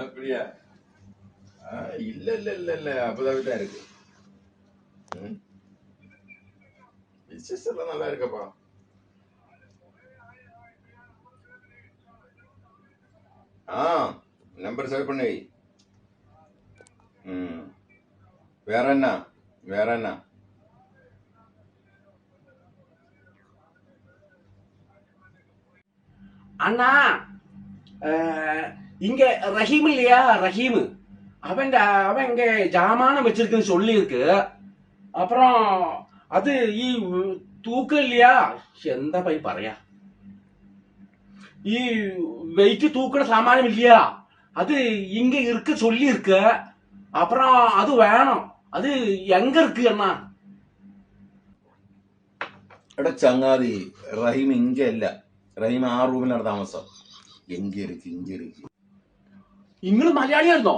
அப்படியா? இல்ல இல்ல இல்ல இல்ல, அப்பதாவே தான் இருக்கு. பிசினஸ் எல்லாம் நல்லா இருக்கப்பா. நம்பர் சேவ் பண்ணி. வேற என்ன? வேற என்ன? அண்ணா, இங்க ரஹீம் இல்லையா? ரஹீம் அவன் இங்க ஜாமானம் வச்சிருக்குன்னு சொல்லி இருக்கு. அப்புறம் அது தூக்கம் இல்லையா? എന്താ പോയി പറയാ? வெயிட் தூக்குற சாமானம் இல்லையா? அது இங்க இருக்கு சொல்லி இருக்கு. அப்புறம் அது வேணும். அது எங்க இருக்கு அண்ணா? എടാ ചങ്ങാതി, റഹീം ഇങ്ക അല്ല. റഹീം ആ റൂമിലാണ് താമസം. എങ്ക ഇരിക്കും. നിങ്ങൾ മലയാളിയായിരുന്നോ?